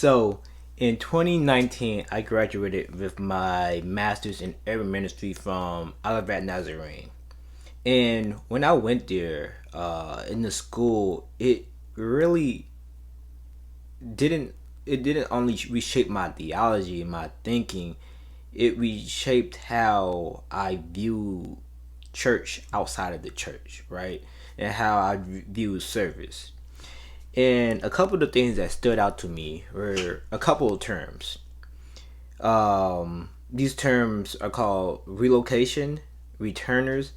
So in 2019, I graduated with my master's in urban ministry from Olivet Nazarene. And when I went there in the school, really didn't it didn't only reshape my theology and my thinking. It reshaped how I view church outside of the church, right? And how I view service. And a couple of the things that stood out to me were a couple of terms. These terms are called relocation, returners,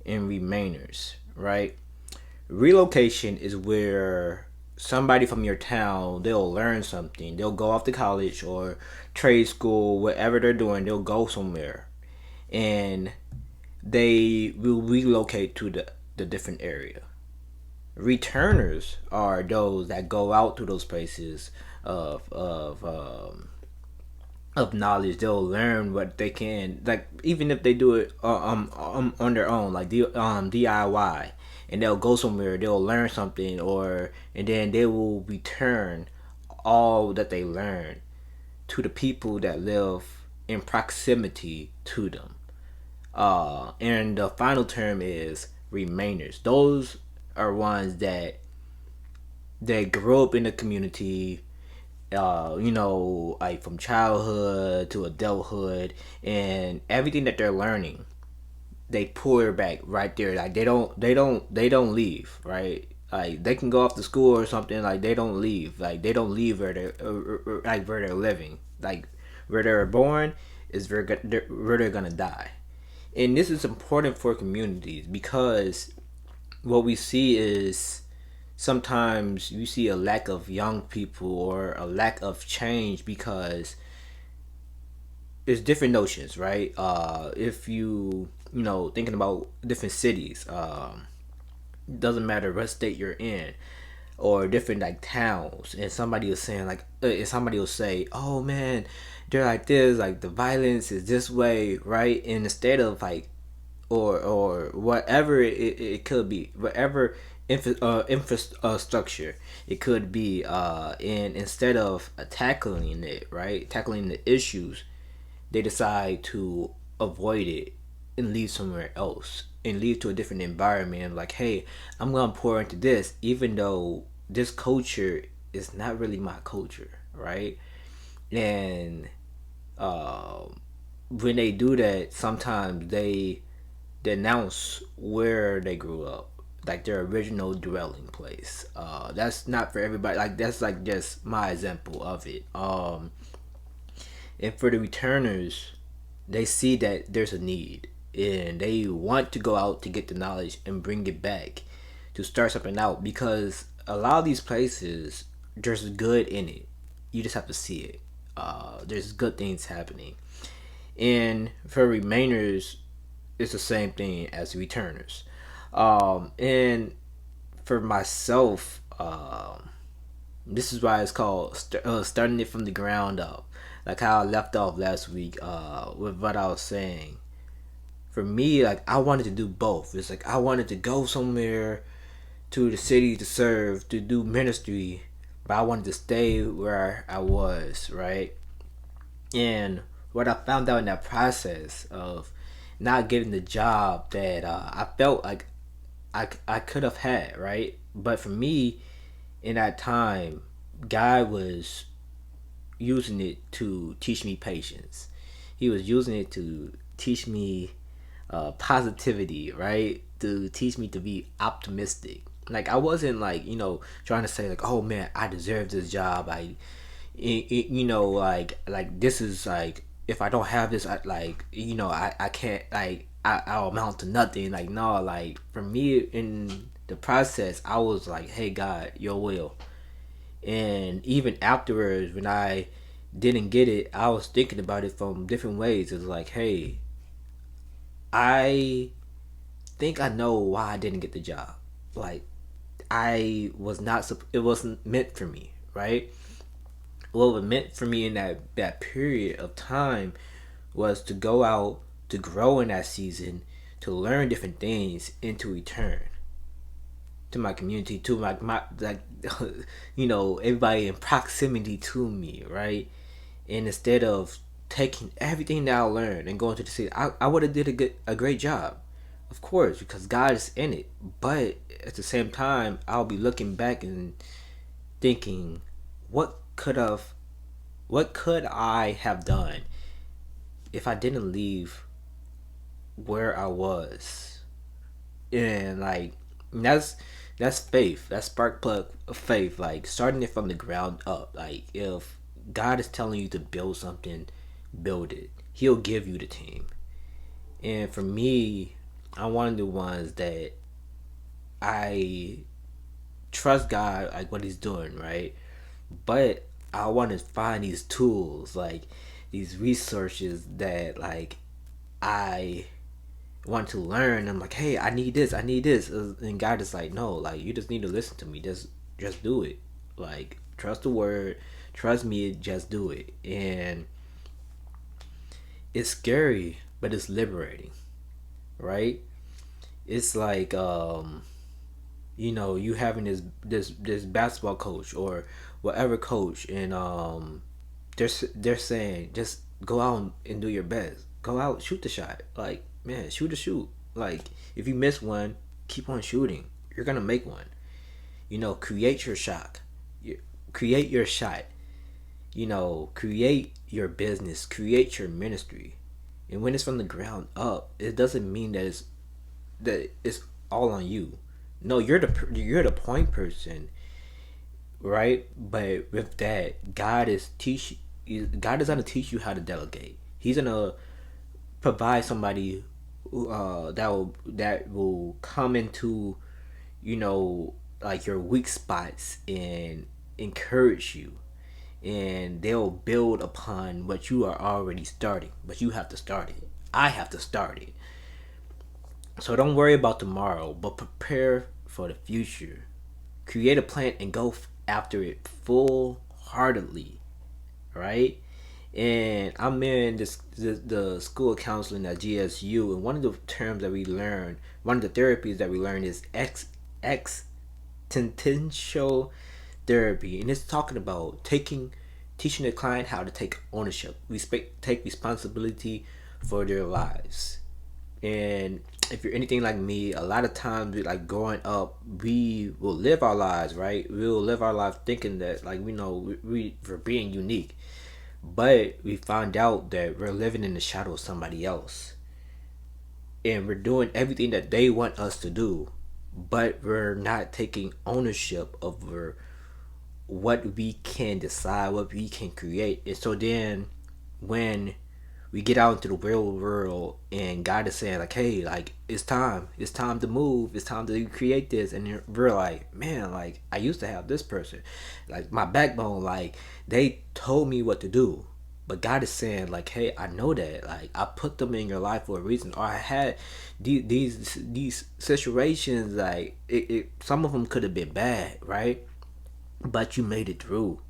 and remainers, right? Relocation is where somebody from your town, they'll learn something. They'll go off to college or trade school, whatever they're doing, they'll go somewhere. And they will relocate to the different area. Returners are those that go out to those places of knowledge. They'll learn what they can, like even if they do it on their own, like DIY, and they'll go somewhere. They'll learn something, and then they will return all that they learn to the people that live in proximity to them. And the final term is remainers. Those are ones that grow up in the community, like from childhood to adulthood, and everything that they're learning, they pour back right there. Like they don't leave, right? Like they can go off to school or something. Like they don't leave. Like they don't leave where they're like where they're living. Like where they're born is where they're gonna die. And this is important for communities because what we see is sometimes you see a lack of young people or a lack of change because there's different notions, right? If thinking about different cities, doesn't matter what state you're in, or different like towns, and somebody was saying like, and somebody will say, "Oh man, they're like this, like the violence is this way," right? And instead of like, or whatever it could be, whatever infrastructure it could be, and instead of tackling it, right, tackling the issues, they decide to avoid it and leave somewhere else and leave to a different environment. Like, hey, I'm gonna pour into this, even though this culture is not really my culture, right? And uh, when they do that, sometimes they denounce where they grew up, like their original dwelling place. That's not for everybody. Like that's like just my example of it. And for the returners, they see that there's a need and they want to go out to get the knowledge and bring it back to start something out, because a lot of these places, there's good in it. You just have to see it. There's good things happening. And for remainers, it's the same thing as returners. And for myself, this is why it's called starting it from the ground up. Like how I left off last week with what I was saying. For me, like I wanted to do both. It's like I wanted to go somewhere to the city to serve, to do ministry, but I wanted to stay where I was, right? And what I found out in that process of not getting the job that I felt like I could have had, right? But for me, in that time, God was using it to teach me patience. He was using it to teach me positivity, right? To teach me to be optimistic. Like I wasn't like trying to say like, oh man, I deserve this job. Like this is like, if I don't have this, I can't, like I'll amount to nothing. Like no, like for me in the process, I was like, hey God, your will. And even afterwards, when I didn't get it, I was thinking about it from different ways. It's like, hey, I think I know why I didn't get the job. Like I was not, it wasn't meant for me, right? What was meant for me in that period of time was to go out, to grow in that season, to learn different things, and to return. to my community, to my like everybody in proximity to me, right? And instead of taking everything that I learned and going to the city, I would have did a great job, of course, because God is in it. But at the same time, I'll be looking back and thinking, what could have, what could I have done if I didn't leave where I was? And like that's faith. That's spark plug of faith. Like starting it from the ground up. Like if God is telling you to build something, build it. He'll give you the team. And for me, I'm one of the ones that I trust God, like what He's doing, right? But I want to find these tools, like these resources that like I want to learn. I'm like, hey, I need this, I need this, and God is like, no, like you just need to listen to me. Just do it. Like trust the word, trust me, just do it. And it's scary, but it's liberating, right? It's like you having this basketball coach or whatever coach, and they're saying just go out and do your best. Go out, shoot the shot. Like man, shoot a shoot. Like if you miss one, keep on shooting. You're gonna make one. Create your shot. Create your shot. Create your business. Create your ministry. And when it's from the ground up, it doesn't mean that it's all on you. No, you're the point person, right? But with that, God is gonna teach you how to delegate. He's gonna provide somebody that will come into like your weak spots and encourage you, and they'll build upon what you are already starting. But you have to start it. I have to start it. So don't worry about tomorrow, but prepare for the future. Create a plan and go after it full heartedly, right? And I'm in the school of counseling at GSU, and one of the terms that we learn, one of the therapies that we learn is existential therapy, and it's talking about teaching the client how to take ownership, take responsibility for their lives. And if you're anything like me, a lot of times, like growing up, we will live our lives, right? We'll live our life thinking that, like, we know we're being unique, but we find out that we're living in the shadow of somebody else, and we're doing everything that they want us to do, but we're not taking ownership over what we can decide, what we can create. And so then, when we get out into the real world and God is saying like, hey, like it's time to move, it's time to create this, and we're like, man, like I used to have this person, like my backbone, like they told me what to do. But God is saying like, hey, I know that, like I put them in your life for a reason, or I had these situations, like some of them could have been bad, right? But you made it through,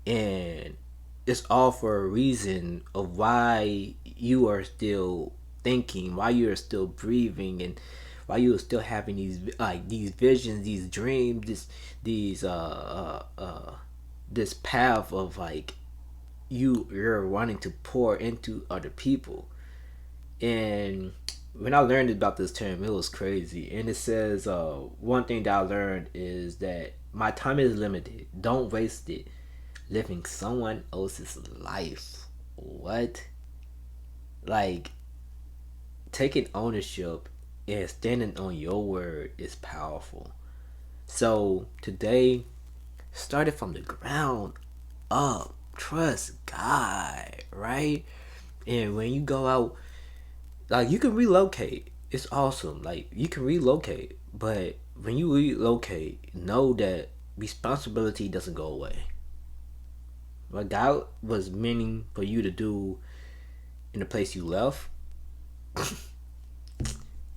and it's all for a reason of why you are still thinking, why you are still breathing, and why you are still having these visions, these dreams, this path of like you're wanting to pour into other people. And when I learned about this term, it was crazy. And it says one thing that I learned is that my time is limited. Don't waste it living someone else's life. What? Like, taking ownership and standing on your word is powerful. So today, started from the ground up. Trust God, right? And when you go out, like you can relocate. It's awesome. Like you can relocate, but when you relocate, know that responsibility doesn't go away. What God was meaning for you to do in the place you left,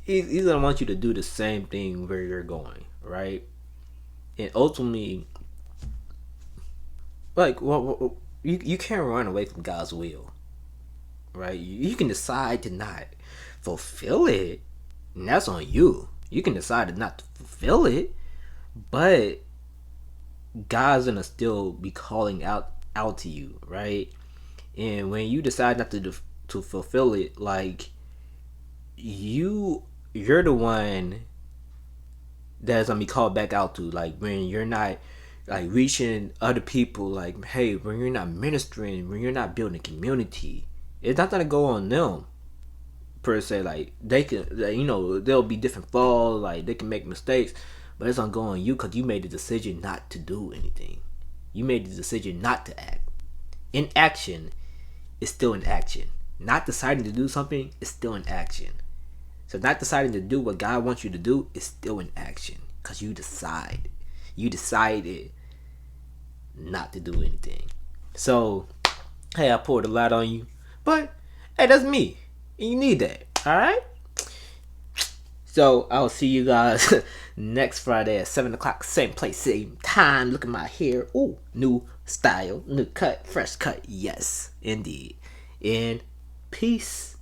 He's gonna want you to do the same thing where you're going, right? And ultimately, like, you can't run away from God's will, right? You can decide to not fulfill it, and that's on you. You can decide to not fulfill fulfill it, but God's gonna still be calling out to you, right? And when you decide not to fulfill it, like you're the one that's gonna be called back out to. Like when you're not like reaching other people, like hey, when you're not ministering, when you're not building community, it's not gonna go on them per se. Like they can, like, there'll be different flaws, like they can make mistakes, but it's gonna go on you because you made the decision not to do anything. You made the decision not to act. Inaction is still an action. Not deciding to do something is still an action. So not deciding to do what God wants you to do is still an action because you decide. You decided not to do anything. So, hey, I poured a lot on you, but hey, that's me. And you need that. All right. So I'll see you guys next Friday at 7 o'clock, same place, same time. Look at my hair. Ooh, new style, new cut, fresh cut. Yes, indeed. And peace.